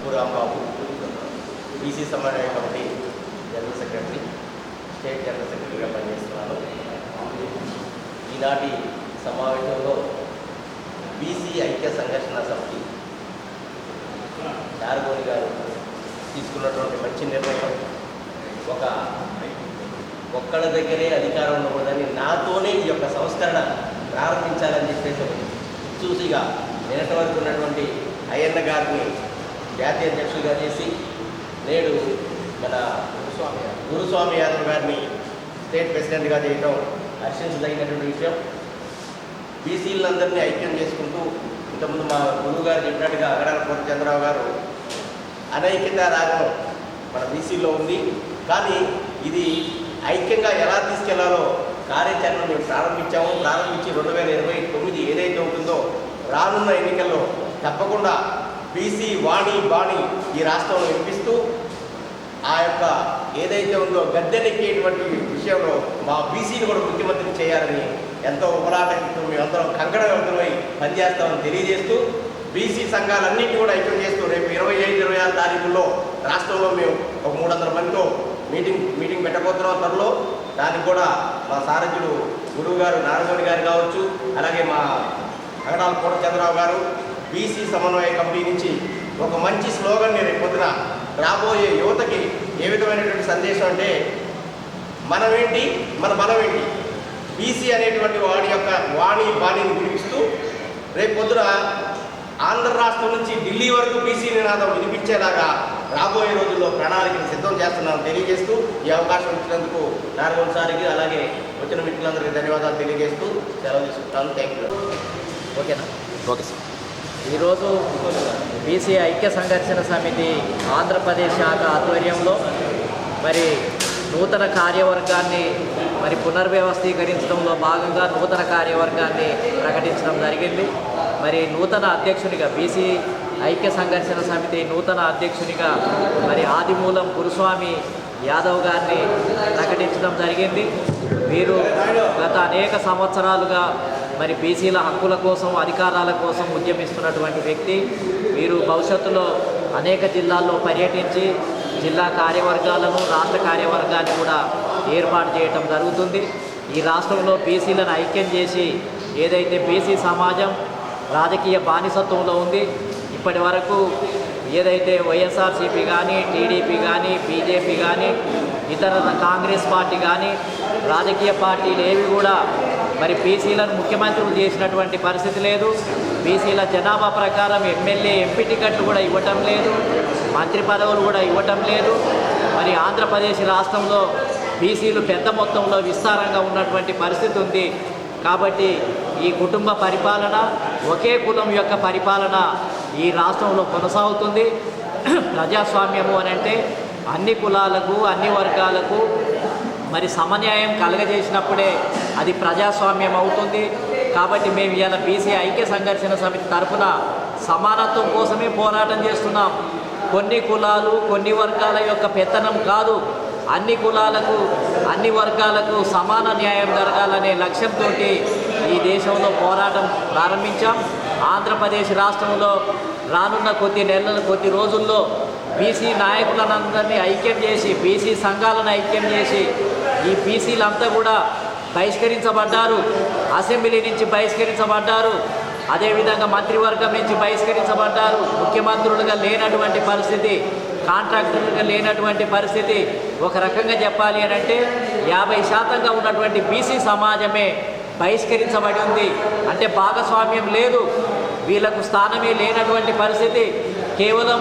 ఉప్పు రాంబాబు, బీసీ సమన్వయ committee general secretary, state general సెక్రటరీగా పనిచేస్తున్నాను. ఈనాటి సమావేశంలో బీసీ ఐక్య సంఘర్షణ సమితి నారగోని గారు తీసుకున్నటువంటి మంచి నిర్ణయం, ఒక్కళ్ళ దగ్గరే అధికారం ఉండకూడదని నాతోనే ఈ యొక్క సంస్కరణ ప్రారంభించాలని చెప్పేసి చూసిగా నిన్నటి వరకు ఉన్నటువంటి అయ్యన్న గారిని జాతీయ అధ్యక్షుడిగా చేసి నేడు మన గురుస్వామి యాదవ్ గారిని స్టేట్ ప్రెసిడెంట్గా చేయడం హర్షించదగినటువంటి విషయం. బీసీలందరినీ ఐక్యం చేసుకుంటూ ఇంతకుముందు మా గురువు గారు చెప్పినట్టుగా అగడాల పూర్ణచంద్రరావు గారు అనైక్యత రాగం మన బీసీలో ఉంది. కానీ ఇది ఐక్యంగా ఎలా తీసుకెళ్లాలో కార్యాచరణ మేము ప్రారంభించి 2029 ఏదైతే ఉంటుందో రానున్న ఎన్నికల్లో తప్పకుండా బీసీ వాణి బాణి ఈ రాష్ట్రంలో వినిపిస్తూ ఆ యొక్క ఏదైతే ఉందో గద్దెనెక్కేటువంటి విషయంలో మా బీసీని కూడా ముఖ్యమంత్రి చేయాలని ఎంతో ఉపరాటంతో మేమందరం కంకణబద్ధమై పనిచేస్తామని తెలియజేస్తూ బీసీ సంఘాలన్నింటినీ కూడా ఐక్యం చేస్తూ రేపు 25-26 తారీఖుల్లో రాష్ట్రంలో మేము ఒక 300 మందితో మీటింగ్ పెట్టబోతున్నాం త్వరలో. దానికి కూడా మా సారథ్యుడు గురువు గారు నారగోని గారు కావచ్చు, అలాగే మా అగడాల పూర్ణచంద్రరావు గారు బీసీ సమన్వయ కమిటీ నుంచి ఒక మంచి స్లోగన్ని రేపు పొద్దున రాబోయే యువతకి ఏ విధమైనటువంటి సందేశం అంటే మనమేంటి మన బలమేంటి, బీసీ అనేటువంటి వాడి యొక్క వాణి బాణిని వినిపిస్తూ రేపు పొద్దున ఆంధ్ర రాష్ట్రం నుంచి ఢిల్లీ వరకు బీసీ నినాదం వినిపించేలాగా రాబోయే రోజుల్లో ప్రణాళికను సిద్ధం చేస్తున్నామని తెలియజేస్తూ ఈ అవకాశం ఇచ్చినందుకు నారగోని సారికి అలాగే వచ్చిన మిత్రులందరికీ ధన్యవాదాలు తెలియజేస్తూ సెలవు తీసుకుంటాను. Thank you. ఓకేనా? Okay sir. ఈరోజు బీసీ ఐక్య సంఘర్షణ సమితి ఆంధ్రప్రదేశ్ శాఖ ఆధ్వర్యంలో మరి నూతన కార్యవర్గాన్ని పునర్వ్యవస్థీకరించడంలో భాగంగా నూతన కార్యవర్గాన్ని ప్రకటించడం జరిగింది. మరి నూతన అధ్యక్షునిగా బీసీ ఐక్య సంఘర్షణ సమితి నూతన అధ్యక్షునిగా ఆదిమూలం గురుస్వామి యాదవ్ గారిని ప్రకటించడం జరిగింది. వీరు గత అనేక సంవత్సరాలుగా బీసీల హక్కుల కోసం అధికారాల కోసం ఉద్యమిస్తున్నటువంటి వ్యక్తి. వీరు భవిష్యత్తులో అనేక జిల్లాల్లో పర్యటించి జిల్లా కార్యవర్గాలను రాష్ట్ర కార్యవర్గాన్ని కూడా ఏర్పాటు చేయటం జరుగుతుంది. ఈ రాష్ట్రంలో బీసీలను ఐక్యం చేసి ఏదైతే బీసీ సమాజం రాజకీయ బానిసత్వంలో ఉంది, ఇప్పటి వరకు ఏదైతే వైఎస్ఆర్సీపీ కానీ టీడీపీ కానీ బీజేపీ కానీ ఇతర కాంగ్రెస్ పార్టీ కానీ రాజకీయ పార్టీలు ఏవి కూడా బీసీలను ముఖ్యమంత్రులు చేసినటువంటి పరిస్థితి లేదు. బీసీల జనాభా ప్రకారం ఎమ్మెల్యే ఎంపీ టికెట్లు కూడా ఇవ్వటం లేదు, మంత్రి పదవులు కూడా ఇవ్వటం లేదు. ఆంధ్రప్రదేశ్ రాష్ట్రంలో బీసీలు పెద్ద మొత్తంలో విస్తారంగా ఉన్నటువంటి పరిస్థితి ఉంది. కాబట్టి ఈ కుటుంబ పరిపాలన, ఒకే కులం యొక్క పరిపాలన ఈ రాష్ట్రంలో కొనసాగుతుంది. ప్రజాస్వామ్యము అని అంటే అన్ని కులాలకు అన్ని వర్గాలకు సమన్యాయం కలగజేసినప్పుడే అది ప్రజాస్వామ్యం అవుతుంది. కాబట్టి మేము ఇవాళ బీసీ ఐక్య సంఘర్షణ సమితి తరఫున సమానత్వం కోసమే పోరాటం చేస్తున్నాం. కొన్ని కులాలు కొన్ని వర్గాల యొక్క పెత్తనం కాదు, అన్ని కులాలకు అన్ని వర్గాలకు సమాన న్యాయం జరగాలనే లక్ష్యంతో ఈ దేశంలో పోరాటం ప్రారంభించాం. ఆంధ్రప్రదేశ్ రాష్ట్రంలో రానున్న కొద్ది రోజుల్లో బీసీ నాయకులందరినీ ఐక్యం చేసి బీసీ సంఘాలను ఐక్యం చేసి ఈ బీసీలంతా కూడా బహిష్కరించబడ్డారు, అసెంబ్లీ నుంచి బహిష్కరించబడ్డారు, అదేవిధంగా మంత్రివర్గం నుంచి బహిష్కరించబడ్డారు, ముఖ్యమంత్రులుగా లేనటువంటి పరిస్థితి, కాంట్రాక్టర్లుగా లేనటువంటి పరిస్థితి. ఒక రకంగా చెప్పాలి అని అంటే 50% ఉన్నటువంటి బీసీ సమాజమే బహిష్కరించబడి ఉంది. అంటే భాగస్వామ్యం లేదు, వీళ్ళకు స్థానమే లేనటువంటి పరిస్థితి. కేవలం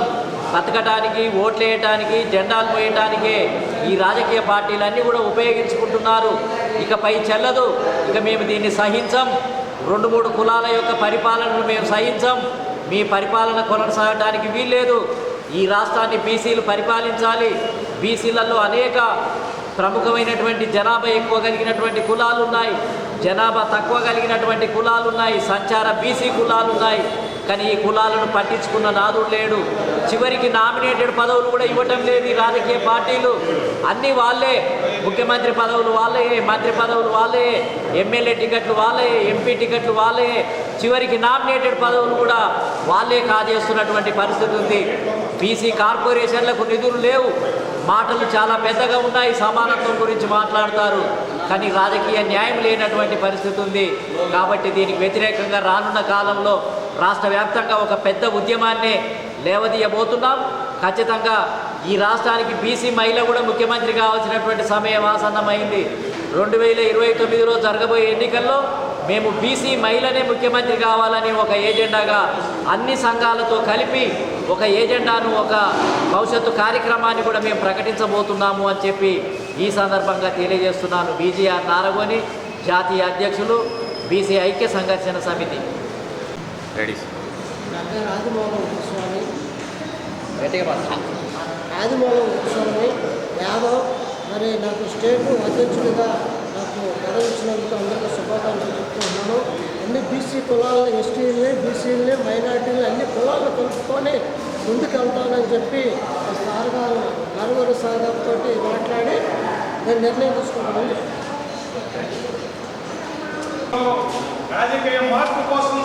బతకటానికి, ఓట్లు వేయటానికి, జెండాలు మోయటానికే ఈ రాజకీయ పార్టీలన్నీ కూడా ఉపయోగించుకుంటున్నారు. ఇకపై చెల్లదు, ఇక మేము దీన్ని సహించం. 2-3 కులాల యొక్క పరిపాలనను మేము సహించం. మీ పరిపాలన కొనసాగడానికి వీల్లేదు. ఈ రాష్ట్రాన్ని బీసీలు పరిపాలించాలి. బీసీలలో అనేక ప్రముఖమైనటువంటి జనాభా ఎక్కువ కలిగినటువంటి కులాలు ఉన్నాయి, జనాభా తక్కువ కలిగినటువంటి కులాలు ఉన్నాయి, సంచార బీసీ కులాలు ఉన్నాయి. కానీ ఈ కులాలను పట్టించుకున్న నాదుడు లేడు. చివరికి నామినేటెడ్ పదవులు కూడా ఇవ్వటం లేదు ఈ రాజకీయ పార్టీలు. అన్నీ వాళ్ళే, ముఖ్యమంత్రి పదవులు వాళ్ళే, మంత్రి పదవులు వాళ్ళే, ఎమ్మెల్యే టికెట్లు వాళ్ళే, ఎంపీ టికెట్లు వాళ్ళే, చివరికి నామినేటెడ్ పదవులు కూడా వాళ్ళే కాజేస్తున్నటువంటి పరిస్థితి ఉంది. బీసీ కార్పొరేషన్లకు నిధులు లేవు. మాటలు చాలా పెద్దగా ఉన్నాయి, సమానత్వం గురించి మాట్లాడతారు, కానీ రాజకీయ న్యాయం లేనటువంటి పరిస్థితి ఉంది. కాబట్టి దీనికి వ్యతిరేకంగా రానున్న కాలంలో రాష్ట్ర వ్యాప్తంగా ఒక పెద్ద ఉద్యమాన్నే లేవదీయబోతున్నాం. ఖచ్చితంగా ఈ రాష్ట్రానికి బీసీ మహిళ కూడా ముఖ్యమంత్రి కావాల్సినటువంటి సమయం ఆసన్నమైంది. 2029లో జరగబోయే ఎన్నికల్లో మేము బీసీ మహిళనే ముఖ్యమంత్రి కావాలని ఒక ఏజెండాగా అన్ని సంఘాలతో కలిపి ఒక ఏజెండాను, ఒక భవిష్యత్తు కార్యక్రమాన్ని కూడా మేము ప్రకటించబోతున్నాము అని చెప్పి ఈ సందర్భంగా తెలియజేస్తున్నాను. బీజీఆర్ నారగోని, జాతీయ అధ్యక్షులు, బీసీ ఐక్య సంఘర్షణ సమితి. ఆదిమూలం స్వామి యాదవ్. మరి నాకు స్టేట్ అధ్యక్షుడిగా నాకు పదవి ఇచ్చినందుకు అందరికీ శుభాకాంక్షలు చెప్తున్నాను. అన్ని బీసీ కులాలను, ఎస్టీలని, బీసీలని, మైనార్టీలని అన్ని కులాలను కలుపుకొని ముందుకు వెళ్తానని చెప్పి సార్ గారు నలుగురు సార్ గారితో మాట్లాడి నేను నిర్ణయం తీసుకుంటానని రాజకీయ మార్పు కోసం